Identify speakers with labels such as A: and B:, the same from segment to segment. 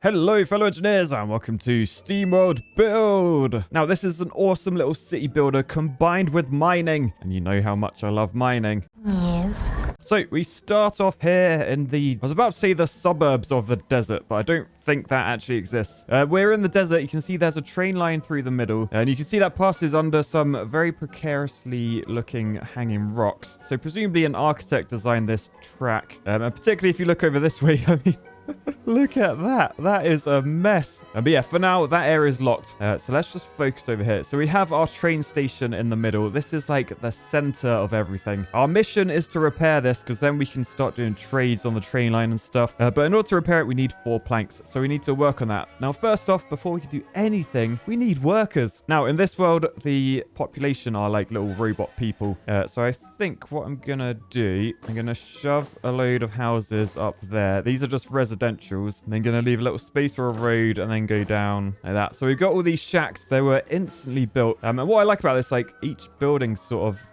A: Hello fellow engineers and welcome to Steamworld Build. Now this is an awesome little city builder combined with mining, and you know how much I love mining.
B: Yes.
A: So we start off here in I was about to say the suburbs of the desert, but I don't think that actually exists. We're in the desert. You can see there's a train line through the middle, and you can see that passes under some very precariously looking hanging rocks. So presumably an architect designed this track, and particularly if you look over this way, I mean, look at that. That is a mess. But yeah, for now, that area is locked. So let's just focus over here. So we have our train station in the middle. This is like the center of everything. Our mission is to repair this because then we can start doing trades on the train line and stuff. But in order to repair it, we need 4 planks. So we need to work on that. Now, first off, before we can do anything, we need workers. Now, in this world, the population are like little robot people. So I think what I'm going to do, I'm going to shove a load of houses up there. These are just residentials. And then going to leave a little space for a road and then go down like that. So we've got all these shacks. They were instantly built. And what I like about this, like each building's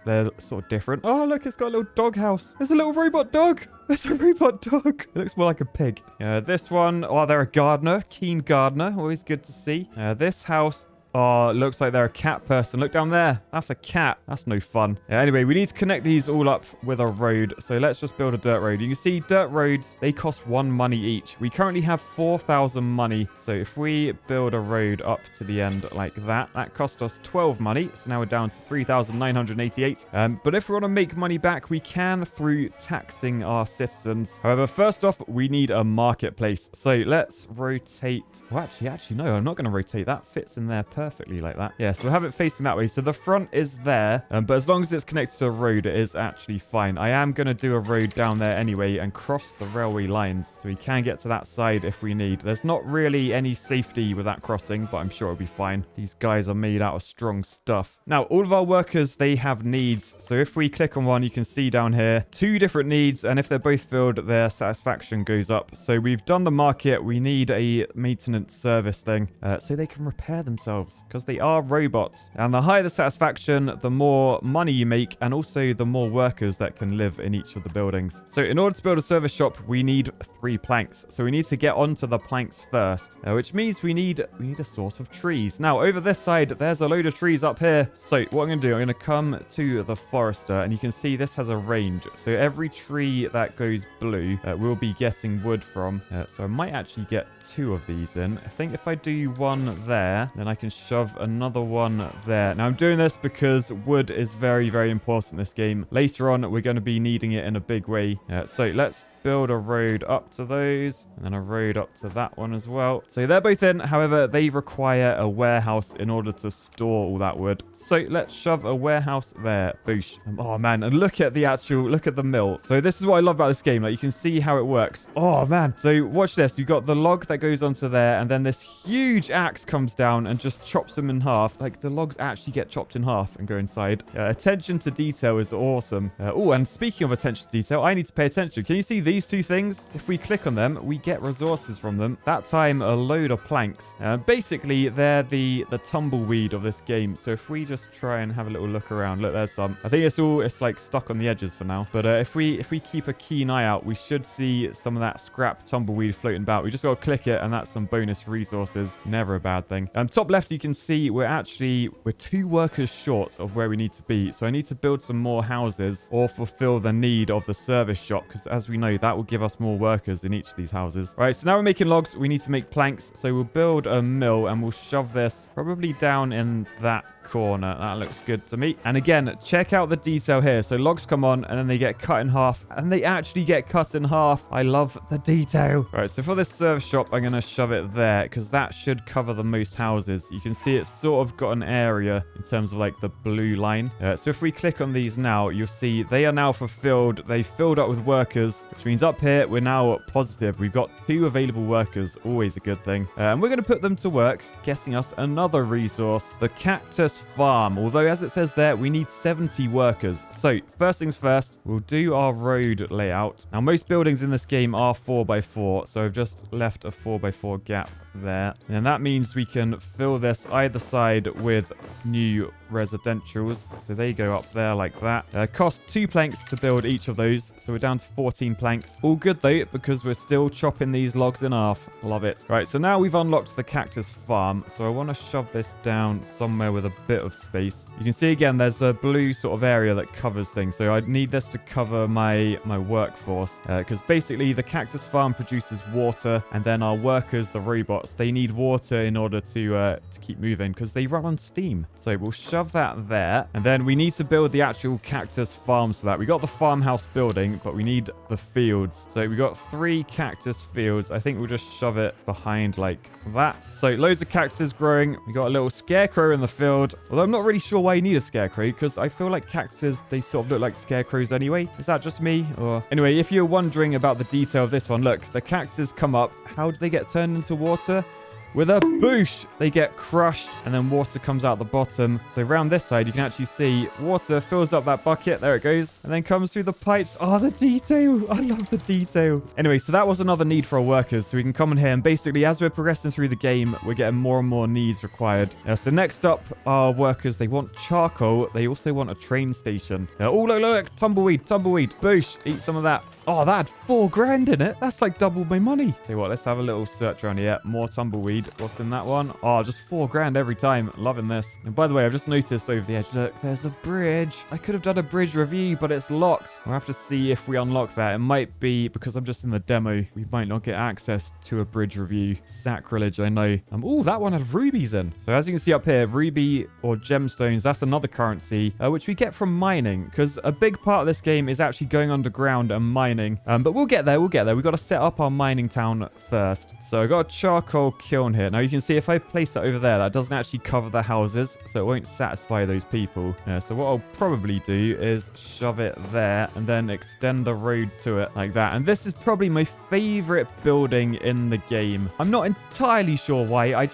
A: they're sort of different. Oh, look, it's got a little dog house. There's a little robot dog. There's a robot dog. It looks more like a pig. This one, oh, they're a gardener. Keen gardener. Always good to see. This house. Oh, looks like they're a cat person. Look down there. That's a cat. That's no fun. Anyway, we need to connect these all up with a road. So let's just build a dirt road. You can see dirt roads, they cost 1 money each. We currently have 4,000 money. So if we build a road up to the end like that, that cost us 12 money. So now we're down to 3,988. But if we want to make money back, we can through taxing our citizens. However, first off, we need a marketplace. So let's rotate. Well, actually, no, I'm not going to rotate. That fits in there perfectly like that. Yeah, so we'll have it facing that way. So the front is there, but as long as it's connected to a road, it is actually fine. I am going to do a road down there anyway and cross the railway lines so we can get to that side if we need. There's not really any safety with that crossing, but I'm sure it'll be fine. These guys are made out of strong stuff. Now, all of our workers, they have needs. So if we click on one, you can see down here 2 different needs, and if they're both filled, their satisfaction goes up. So we've done the market. We need a maintenance service thing so they can repair themselves, because they are robots. And the higher the satisfaction, the more money you make, and also the more workers that can live in each of the buildings. So in order to build a service shop, we need 3 planks. So we need to get onto the planks first, which means we need a source of trees. Now, over this side, there's a load of trees up here. So what I'm going to do, I'm going to come to the forester, and you can see this has a range. So every tree that goes blue, we'll be getting wood from. So I might actually get 2 of these in. I think if I do 1 there, then I can shove another one there. Now I'm doing this because wood is very, very important in this game. Later on, we're going to be needing it in a big way. So let's build a road up to those, and then a road up to that one as well. So they're both in. However, they require a warehouse in order to store all that wood. So let's shove a warehouse there. Boosh. Oh man, and look at the mill. So this is what I love about this game. Like, you can see how it works. Oh man. So watch this. You've got the log that goes onto there, and then this huge axe comes down and just chops them in half. Like, the logs actually get chopped in half and go inside. Attention to detail is awesome. Oh, and speaking of attention to detail, I need to pay attention. Can you see these 2 things? If we click on them, we get resources from them. That time, a load of planks. Basically, they're the tumbleweed of this game. So if we just try and have a little look around, look, there's some. I think it's like stuck on the edges for now. But if we keep a keen eye out, we should see some of that scrap tumbleweed floating about. We just got to click it, and that's some bonus resources. Never a bad thing. Top left, you can see we're 2 workers short of where we need to be. So I need to build some more houses or fulfill the need of the service shop, because as we know, that will give us more workers in each of these houses. All right, so now we're making logs. We need to make planks. So we'll build a mill, and we'll shove this probably down in that corner. That looks good to me. And again, check out the detail here. So logs come on, and then they get cut in half, and they actually get cut in half. I love the detail. All right, so for this service shop, I'm going to shove it there, because that should cover the most houses. You can see it's sort of got an area in terms of like the blue line. So if we click on these now, you'll see they are now fulfilled. They filled up with workers, which means up here, we're now positive. We've got 2 available workers, always a good thing. And we're going to put them to work, getting us another resource, the cactus farm. Although, as it says there, we need 70 workers. So first things first, we'll do our road layout. Now, most buildings in this game are 4x4, so I've just left a 4x4 gap there. And that means we can fill this us either side with new residentials. So they go up there like that. Cost 2 planks to build each of those. So we're down to 14 planks. All good though, because we're still chopping these logs in half. Love it. Right, so now we've unlocked the cactus farm. So I want to shove this down somewhere with a bit of space. You can see again, there's a blue sort of area that covers things. So I need this to cover my workforce. Because basically the cactus farm produces water, and then our workers, the robots, they need water in order to keep moving because they run on steam. So we'll shove that there, and then we need to build the actual cactus farms for that. We got the farmhouse building, but we need the fields. So we got 3 cactus fields. I think we'll just shove it behind like that. So loads of cactuses growing. We got a little scarecrow in the field, although I'm not really sure why you need a scarecrow, because I feel like cactuses, they sort of look like scarecrows anyway. Is that just me? Or anyway, if you're wondering about the detail of this one, look, the cactuses come up. How do they get turned into water? With a boosh, they get crushed, and then water comes out the bottom. So around this side, you can actually see water fills up that bucket. There it goes. And then comes through the pipes. Oh, the detail. I love the detail. Anyway, so that was another need for our workers. So we can come in here, and basically, as we're progressing through the game, we're getting more and more needs required. So next up, our workers, they want charcoal. They also want a train station. Oh, look. Tumbleweed. Boosh. Eat some of that. Oh, that had 4 grand in it. That's like double my money. Tell you what, let's have a little search around here. More tumbleweed. What's in that one? Oh, just 4 grand every time. Loving this. And by the way, I've just noticed over the edge, look, there's a bridge. I could have done a bridge review, but it's locked. We'll have to see if we unlock that. It might be because I'm just in the demo. We might not get access to a bridge review. Sacrilege, I know. Oh, that one had rubies in. So as you can see up here, ruby or gemstones, that's another currency, which we get from mining, because a big part of this game is actually going underground and mining. But we'll get there. We've got to set up our mining town first. So I got a charcoal kiln here. Now you can see if I place that over there, that doesn't actually cover the houses, so it won't satisfy those people. So what I'll probably do is shove it there and then extend the road to it like that. And this is probably my favorite building in the game. I'm not entirely sure why.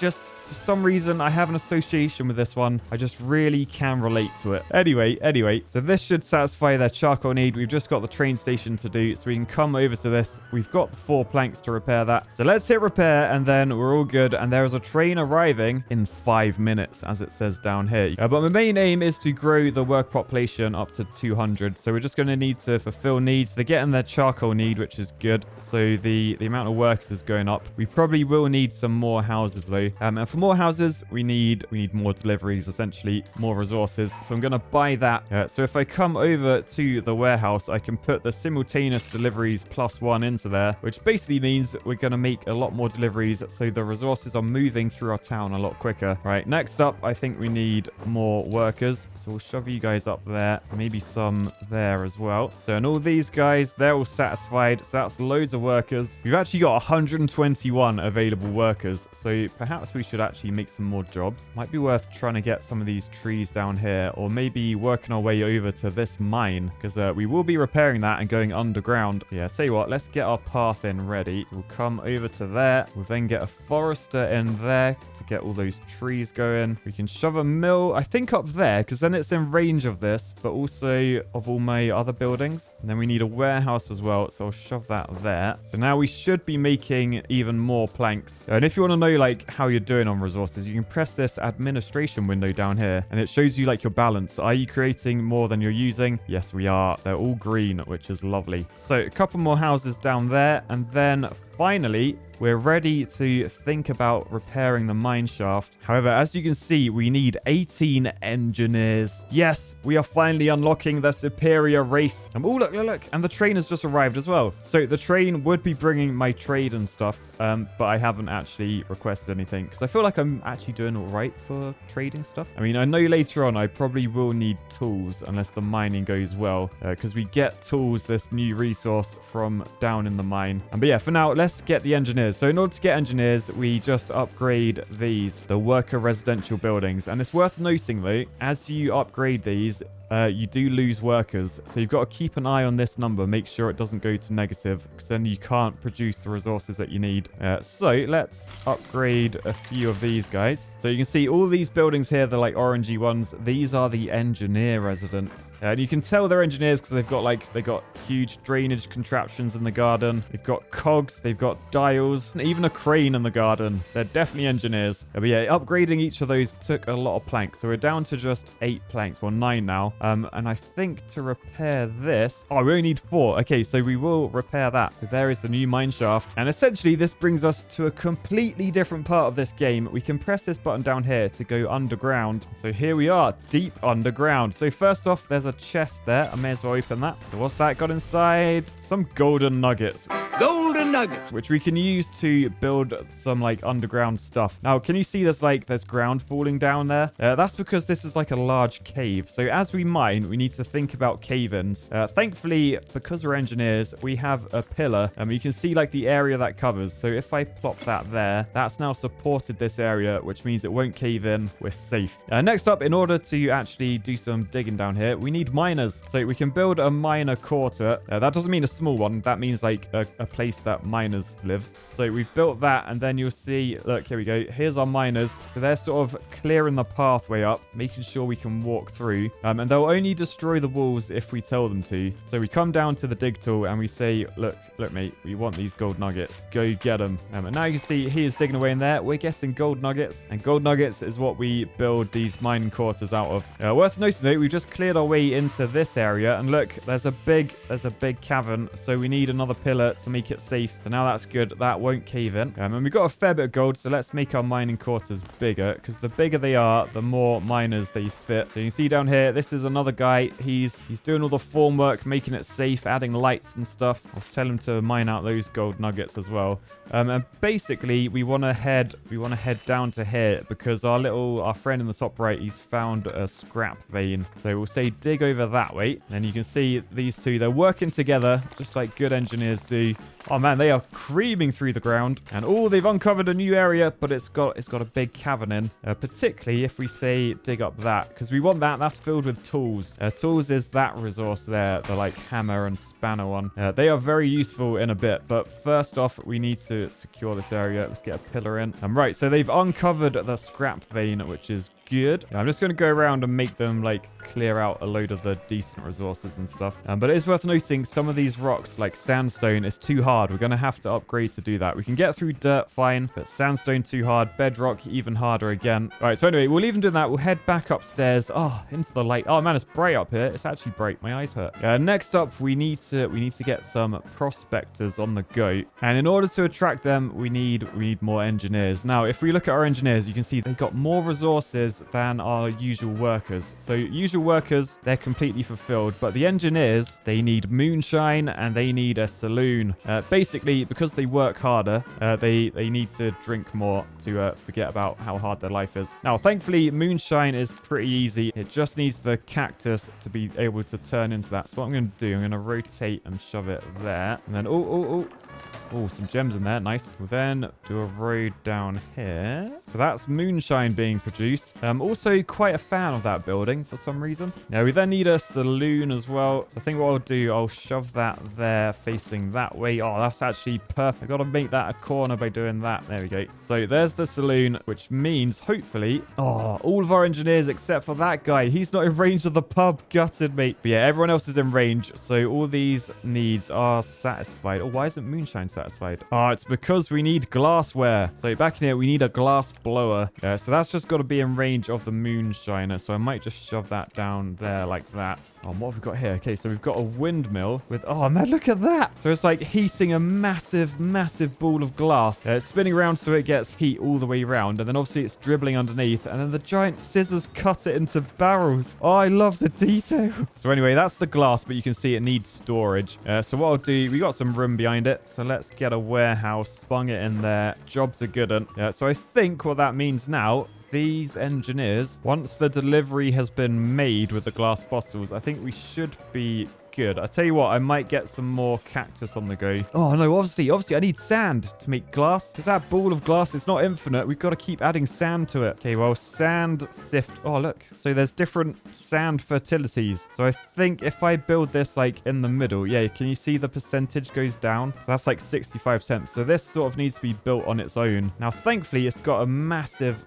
A: For some reason, I have an association with this one. I just really can relate to it. Anyway, so this should satisfy their charcoal need. We've just got the train station to do, so we can come over to this. We've got the 4 planks to repair that. So let's hit repair, and then we're all good. And there is a train arriving in 5 minutes, as it says down here. But my main aim is to grow the work population up to 200. So we're just going to need to fulfill needs. They're getting their charcoal need, which is good. So the amount of workers is going up. We probably will need some more houses, though. And for more houses, we need more deliveries, essentially more resources. So I'm going to buy that. So if I come over to the warehouse, I can put the simultaneous deliveries +1 into there, which basically means we're going to make a lot more deliveries, so the resources are moving through our town a lot quicker. Right, next up, I think we need more workers. So we'll shove you guys up there, maybe some there as well. So and all these guys, they're all satisfied. So that's loads of workers. We've actually got 121 available workers. So perhaps we should actually make some more jobs. Might be worth trying to get some of these trees down here, or maybe working our way over to this mine, because we will be repairing that and going underground. Yeah, tell you what, let's get our path in ready. We'll come over to there. We'll then get a forester in there to get all those trees going. We can shove a mill, I think, up there, because then it's in range of this, but also of all my other buildings. And then we need a warehouse as well, so I'll shove that there. So now we should be making even more planks. And if you want to know like how you're doing on resources, you can press this administration window down here, and it shows you like your balance. Are you creating more than you're using? Yes, we are. They're all green, which is lovely. So a couple more houses down there, and then finally, we're ready to think about repairing the mine shaft. However, as you can see, we need 18 engineers. Yes, we are finally unlocking the superior race. Oh, look. And the train has just arrived as well. So the train would be bringing my trade and stuff, but I haven't actually requested anything because I feel like I'm actually doing all right for trading stuff. I mean, I know later on I probably will need tools unless the mining goes well, because we get tools, this new resource, from down in the mine. But yeah, for now, let's get the engineers. So in order to get engineers, we just upgrade these, the worker residential buildings. And it's worth noting though, as you upgrade these, you do lose workers. So you've got to keep an eye on this number. Make sure it doesn't go to negative, because then you can't produce the resources that you need. So let's upgrade a few of these guys. So you can see all these buildings here, the like orangey ones. These are the engineer residents. And you can tell they're engineers because they've got huge drainage contraptions in the garden. They've got cogs, they've got dials, and even a crane in the garden. They're definitely engineers. But yeah, upgrading each of those took a lot of planks. So we're down to just 8 planks. Well, 9 now. And I think to repair this... Oh, we only need 4. Okay, so we will repair that. So there is the new mine shaft. And essentially, this brings us to a completely different part of this game. We can press this button down here to go underground. So here we are, deep underground. So first off, there's a chest there. I may as well open that. So what's that got inside? Some golden nuggets.
B: Golden nuggets,
A: which we can use to build some like underground stuff. Now, can you see there's ground falling down there? That's because this is like a large cave. So as we mine, we need to think about cave-ins. Thankfully, because we're engineers, we have a pillar, and you can see like the area that covers. So if I plop that there, that's now supported this area, which means it won't cave in. We're safe. Next up, in order to actually do some digging down here, we need miners. So we can build a miner quarter. That doesn't mean a small one. That means like a place that miners live. So we've built that, and then you'll see, look, here we go. Here's our miners. So they're sort of clearing the pathway up, making sure we can walk through. And they'll only destroy the walls if we tell them to. So we come down to the dig tool and we say, look, mate, we want these gold nuggets. Go get them. And now you can see he is digging away in there. We're getting gold nuggets, and gold nuggets is what we build these mining quarters out of. Worth noting though, we've just cleared our way into this area, and look, there's a big cavern. So we need another pillar to make it safe. So now that's good. That won't cave in. And we've got a fair bit of gold, so let's make our mining quarters bigger, because the bigger they are, the more miners they fit. So you can see down here, this is another guy. He's doing all the formwork, making it safe, adding lights and stuff. I'll tell him to mine out those gold nuggets as well. And basically, we want to head down to here, because our friend in the top right, he's found a scrap vein. So we'll say dig over that way, and you can see these two, they're working together just like good engineers do. Oh man, they are creaming through the ground, and they've uncovered a new area, but it's got a big cavern in. Particularly if we say dig up that, because we want that's filled with tools. Tools is that resource there, the like hammer and spanner one. They are very useful in a bit, but first off, we need to secure this area. Let's get a pillar in. Right, so they've uncovered the scrap vein, which is good. I'm just going to go around and make them like clear out a load of the decent resources and stuff. But it is worth noting some of these rocks, like sandstone, is too hard. We're going to have to upgrade to do that. We can get through dirt fine, but sandstone too hard. Bedrock even harder again. All right, so anyway, we'll even do that. We'll head back upstairs. Into the light. Oh man, it's bright up here. It's actually bright. My eyes hurt. Next up, we need to get some prospectors on the go, and in order to attract them, we need more engineers. Now, if we look at our engineers, you can see they got more resources than our usual workers. So usual workers, they're completely fulfilled, but the engineers, they need moonshine and they need a saloon. Basically, because they work harder, they need to drink more to forget about how hard their life is. Now, thankfully, moonshine is pretty easy. It just needs the cactus to be able to turn into that. So what I'm going to do, I'm going to rotate and shove it there. And then, some gems in there. Nice. We'll then do a road down here. So that's moonshine being produced. I'm also quite a fan of that building for some reason. Now, we then need a saloon as well. So I think what I'll do, I'll shove that there facing that way. Oh, that's actually perfect. I've got to make that a corner by doing that. There we go. So there's the saloon, which means hopefully, all of our engineers except for that guy. He's not in range of the pub. Gutted, mate. But yeah, everyone else is in range. So all these needs are satisfied. Oh, why isn't moonshine satisfied? It's because we need glassware. So back in here, we need a glass blower. So that's just got to be in range of the moonshiner. So I might just shove that down there like that. What have we got here? Okay, so we've got a windmill with... Oh, man, look at that. So it's like heating a massive, massive ball of glass. It's spinning around so it gets heat all the way around. And then obviously it's dribbling underneath. And then the giant scissors cut it into barrels. Oh, I love the detail. So anyway, that's the glass, but you can see it needs storage. So what I'll do, we got some room behind it. So let's get a warehouse, bung it in there. Jobs are good. So I think what that means now, these engineers, once the delivery has been made with the glass bottles, I think we should be good. I tell you what, I might get some more cactus on the go. Oh no, obviously I need sand to make glass, because that ball of glass is not infinite. We've got to keep adding sand to it. Okay, well, sand sift. Oh, look. So there's different sand fertilities. So I think if I build this like in the middle, yeah, can you see the percentage goes down? So that's like 65%. So this sort of needs to be built on its own. Now, thankfully, it's got a massive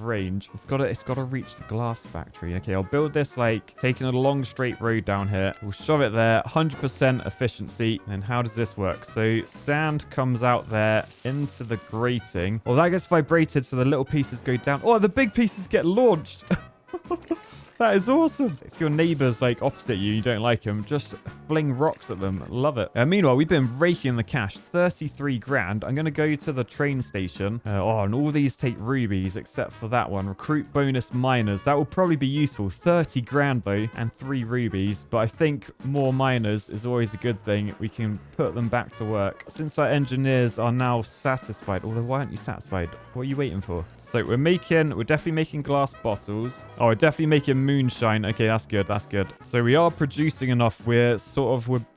A: range. It's got to reach the glass factory. Okay, I'll build this like taking a long straight road down here. We'll shove it there. 100% efficiency. And how does this work? So sand comes out there into the grating. Well, that gets vibrated, so the little pieces go down. Oh, the big pieces get launched. That is awesome. If your neighbor's like opposite you, you don't like them, just fling rocks at them. Love it. Meanwhile, we've been raking the cash. 33 grand. I'm going to go to the train station. And all these take rubies except for that one. Recruit bonus miners. That will probably be useful. 30 grand though, and 3 rubies. But I think more miners is always a good thing. We can put them back to work. Since our engineers are now satisfied, although why aren't you satisfied? What are you waiting for? So we're definitely making glass bottles. Oh, we're definitely making moonshine. Okay, that's good. That's good. So we are producing enough. We're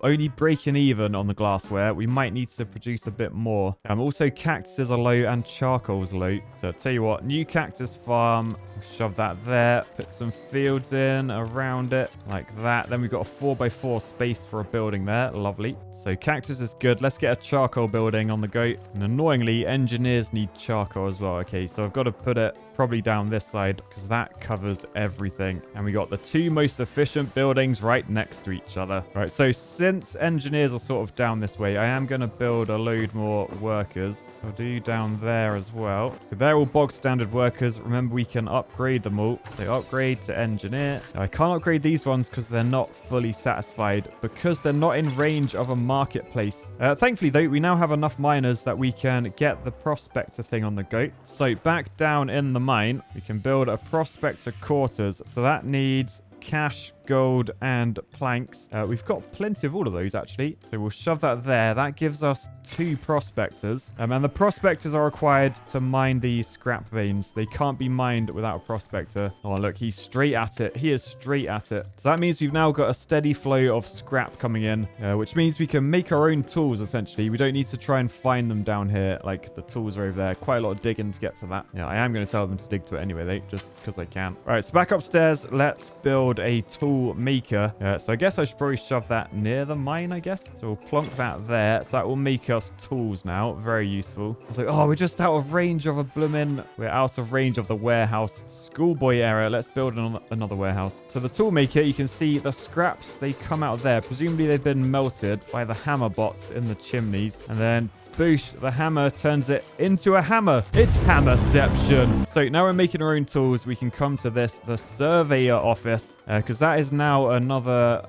A: only breaking even on the glassware. We might need to produce a bit more. Also, cactuses are low and charcoal's low. So I'll tell you what, new cactus farm. Shove that there. Put some fields in around it like that. Then we've got a 4x4 space for a building there. Lovely. So cactus is good. Let's get a charcoal building on the go. And annoyingly, engineers need charcoal as well. Okay, so I've got to put it probably down this side because that covers everything. And we got the 2 most efficient buildings right next to each other. All right, so since engineers are sort of down this way, I am going to build a load more workers. So I'll do down there as well. So they're all bog standard workers. Remember, we can upgrade them all. So upgrade to engineer. Now, I can't upgrade these ones because they're not fully satisfied because they're not in range of a marketplace. Thankfully, though, we now have enough miners that we can get the prospector thing on the go. So back down in the mine, we can build a prospector quarters. So that needs cash, gold, and planks. We've got plenty of all of those, actually. So we'll shove that there. That gives us 2 prospectors. And the prospectors are required to mine these scrap veins. They can't be mined without a prospector. Oh, look, he's straight at it. He is straight at it. So that means we've now got a steady flow of scrap coming in, which means we can make our own tools, essentially. We don't need to try and find them down here. Like, the tools are over there. Quite a lot of digging to get to that. Yeah, I am going to tell them to dig to it anyway, though, just because I can. All right, so back upstairs. Let's build a tool maker. So I guess I should probably shove that near the mine, I guess. So we'll plonk that there. So that will make us tools now. Very useful. I was like, oh, we're just out of range of a bloomin'... We're out of range of the warehouse. Schoolboy error. Let's build another warehouse. So the tool maker, you can see the scraps, they come out of there. Presumably they've been melted by the hammer bots in the chimneys. And then boosh, the hammer turns it into a hammer. It's hammerception. So now we're making our own tools. We can come to this, the surveyor office, because that is now another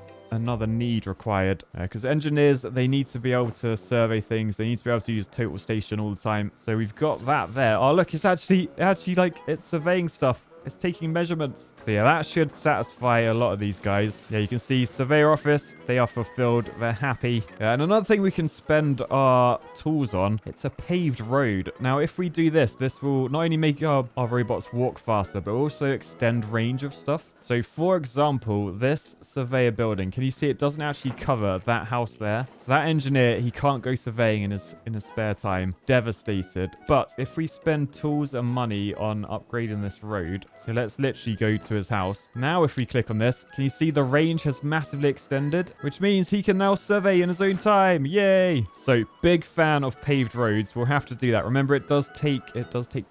A: need required, because engineers, they need to be able to survey things. They need to be able to use total station all the time. So we've got that there. Oh, look, it's actually like it's surveying stuff. It's taking measurements. So yeah, that should satisfy a lot of these guys. Yeah, you can see surveyor office. They are fulfilled. They're happy. And another thing we can spend our tools on, it's a paved road. Now, if we do this, this will not only make our robots walk faster, but also extend range of stuff. So for example, this surveyor building, can you see it doesn't actually cover that house there? So that engineer, he can't go surveying in his spare time. Devastated. But if we spend tools and money on upgrading this road, so let's literally go to his house. Now, if we click on this, can you see the range has massively extended, which means he can now survey in his own time. Yay! So big fan of paved roads. We'll have to do that. Remember, it does take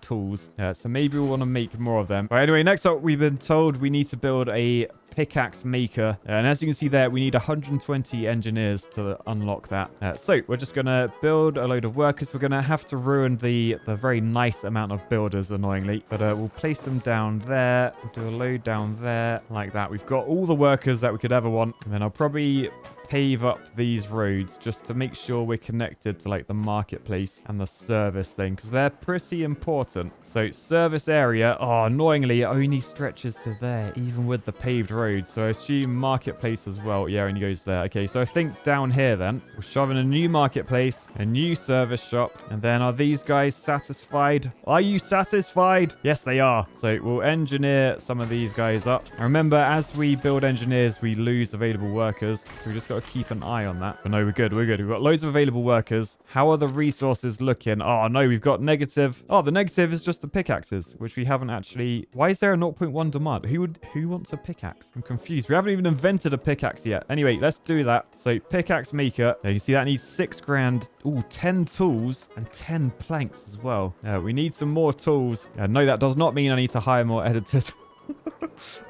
A: tools. So maybe we'll want to make more of them. But anyway, next up, we've been told we need to build a pickaxe maker, and as you can see there, we need 120 engineers to unlock that. So we're just gonna build a load of workers. We're gonna have to ruin the very nice amount of builders, annoyingly, but we'll place them down there. We'll do a load down there like that. We've got all the workers that we could ever want, and then I'll probably pave up these roads just to make sure we're connected to like the marketplace and the service thing, because they're pretty important. So service area, oh, annoyingly, it only stretches to there, even with the paved road. So I assume marketplace as well. Yeah, only goes there. Okay, so I think down here then, we'll shove in a new marketplace, a new service shop, and then are these guys satisfied? Are you satisfied? Yes, they are. So we'll engineer some of these guys up. And remember, as we build engineers, we lose available workers. So we just got to keep an eye on that. But no, we're good. We're good. We've got loads of available workers. How are the resources looking? Oh, no, we've got negative. Oh, the negative is just the pickaxes, which we haven't actually... Why is there a 0.1 demand? Who wants a pickaxe? I'm confused. We haven't even invented a pickaxe yet. Anyway, let's do that. So pickaxe maker. You can see that needs 6 grand. Ooh, 10 tools and 10 planks as well. We need some more tools. No, that does not mean I need to hire more editors.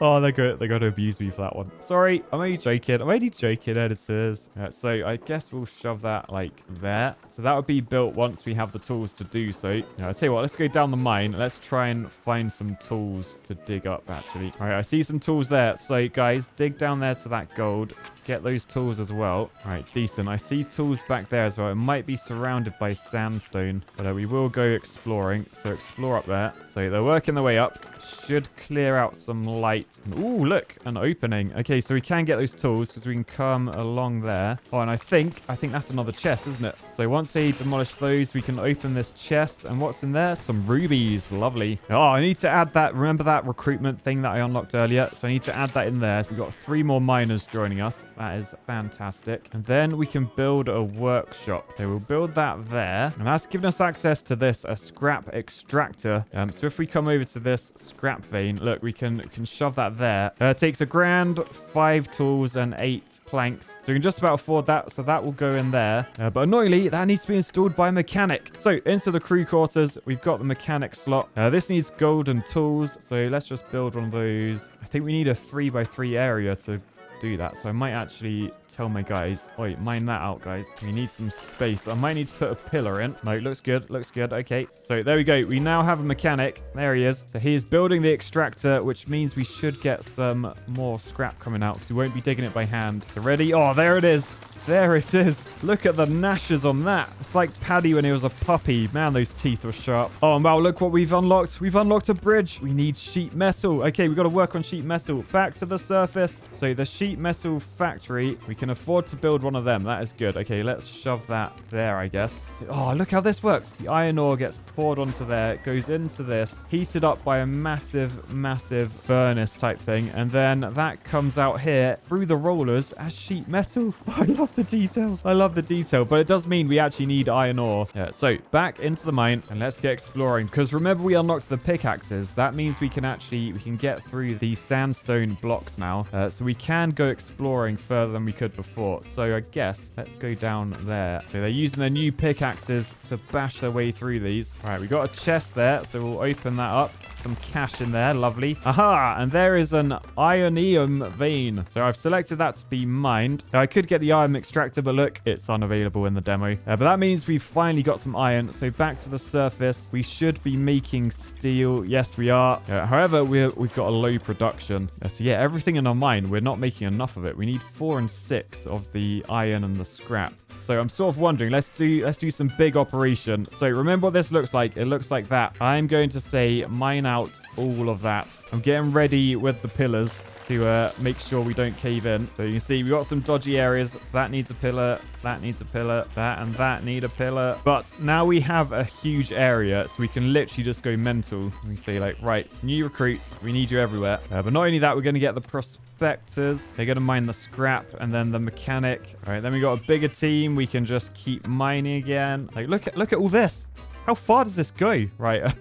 A: Oh, they're going to abuse me for that one. Sorry, I'm only joking. I'm only joking, editors. So I guess we'll shove that like there. So that would be built once we have the tools to do so. I'll tell you what, let's go down the mine. Let's try and find some tools to dig up, actually. All right, I see some tools there. So guys, dig down there to that gold. Get those tools as well. All right, decent. I see tools back there as well. It might be surrounded by sandstone, but we will go exploring. So explore up there. So they're working their way up. Should clear out some light. Ooh, look, an opening. Okay, so we can get those tools because we can come along there. Oh, and I think that's another chest, isn't it? So once they demolish those, we can open this chest. And what's in there? Some rubies. Lovely. Oh, I need to add that. Remember that recruitment thing that I unlocked earlier? So I need to add that in there. So we've got 3 more miners joining us. That is fantastic. And then we can build a workshop. Okay, we'll build that there. And that's giving us access to this, a scrap extractor. So if we come over to this scrap vein, look, we can shove that there. It takes 1 grand, 5 tools, and 8 planks. So we can just about afford that. So that will go in there. But annoyingly, that needs to be installed by a mechanic. So into the crew quarters, we've got the mechanic slot. This needs golden tools. So let's just build one of those. I think we need a 3x3 area to do that. So I might actually tell my guys, wait, mine that out, guys. We need some space. I might need to put a pillar in. No, looks good. Looks good. Okay. So there we go. We now have a mechanic. There he is. So he is building the extractor, which means we should get some more scrap coming out because we won't be digging it by hand. So ready? Oh, there it is. There it is. Look at the gnashes on that. It's like Paddy when he was a puppy. Man, those teeth were sharp. Oh, and wow, look what we've unlocked. We've unlocked a bridge. We need sheet metal. Okay, we've got to work on sheet metal. Back to the surface. So the sheet metal factory, we can afford to build one of them. That is good. Okay, let's shove that there, I guess. So, oh, look how this works. The iron ore gets poured onto there. It goes into this, heated up by a massive, massive furnace type thing. And then that comes out here through the rollers as sheet metal. Oh, I love the detail. I love the detail, but it does mean we actually need iron ore. Yeah, so back into the mine and let's get exploring, because remember we unlocked the pickaxes. That means we can get through these sandstone blocks now. So we can go exploring further than we could before. So I guess let's go down there. So they're using their new pickaxes to bash their way through these. All right, we got a chest there, so we'll open that up. Some cash in there. Lovely. Aha! And there is an ionium vein. So I've selected that to be mined. Now, I could get the iron extractor, but look, it's unavailable in the demo. But that means we've finally got some iron. So back to the surface. We should be making steel. Yes, we are. However, we've got a low production. So yeah, everything in our mine, we're not making enough of it. We need 4 and 6 of the iron and the scrap. So I'm sort of wondering, let's do some big operation. So remember what this looks like. It looks like that. I'm going to say mine out all of that. I'm getting ready with the pillars to make sure we don't cave in. So you can see we've got some dodgy areas. So that needs a pillar. That needs a pillar. That and that need a pillar. But now we have a huge area, so we can literally just go mental. We say like, right, new recruits. We need you everywhere. But not only that, we're going to get the prospectors. They're going to mine the scrap and then the mechanic. All right, then we got a bigger team. We can just keep mining again. Like, look at all this. How far does this go? Right.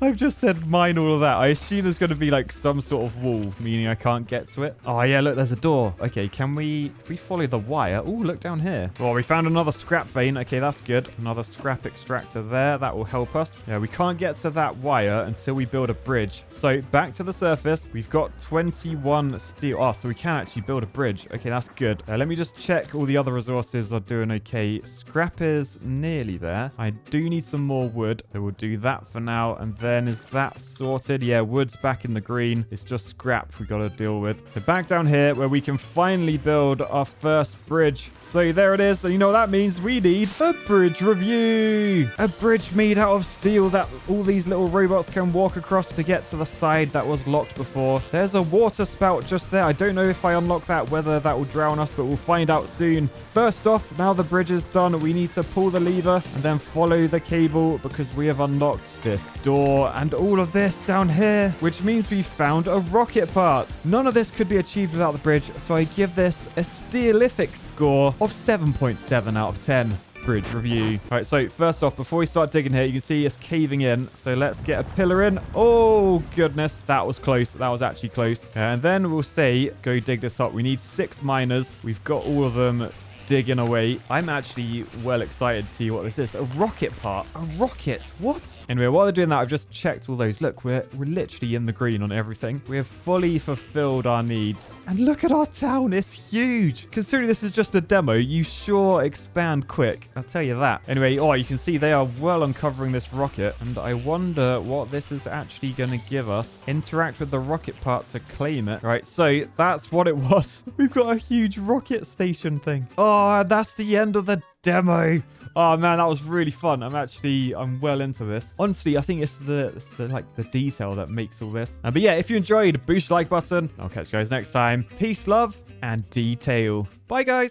A: I've just said mine all of that. I assume there's going to be like some sort of wall, meaning I can't get to it. Oh yeah, look, there's a door. Okay, if we follow the wire? Oh, look down here. Oh, we found another scrap vein. Okay, that's good. Another scrap extractor there. That will help us. Yeah, we can't get to that wire until we build a bridge. So back to the surface. We've got 21 steel. Oh, so we can actually build a bridge. Okay, that's good. Let me just check all the other resources are doing okay. Scrap is nearly there. I do need some more wood. So we'll do that for now. And then is that sorted? Yeah, wood's back in the green. It's just scrap we got to deal with. So back down here where we can finally build our first bridge. So there it is. And you know what that means? We need a bridge review. A bridge made out of steel that all these little robots can walk across to get to the side that was locked before. There's a water spout just there. I don't know if I unlock that, whether that will drown us, but we'll find out soon. First off, now the bridge is done, we need to pull the lever and then follow the cable because we have unlocked this door and all of this down here, which means we found a rocket part. None of this could be achieved without the bridge, so I give this a steelific score of 7.7 out of 10. Bridge review. All right, so first off, before we start digging here, you can see it's caving in. So let's get a pillar in. Oh, goodness. That was close. That was actually close. And then we'll say, go dig this up. We need 6 miners. We've got all of them digging away. I'm actually well excited to see what this is. A rocket part. A rocket. What? Anyway, while they're doing that, I've just checked all those. Look, we're literally in the green on everything. We have fully fulfilled our needs. And look at our town. It's huge. Considering this is just a demo, you sure expand quick. I'll tell you that. Anyway, oh, you can see they are well uncovering this rocket. And I wonder what this is actually going to give us. Interact with the rocket part to claim it. Right, so that's what it was. We've got a huge rocket station thing. Oh, that's the end of the demo. Oh man, that was really fun. I'm well into this. Honestly, I think it's the detail that makes all this. But yeah, if you enjoyed, boost the like button. I'll catch you guys next time. Peace, love, and detail. Bye, guys.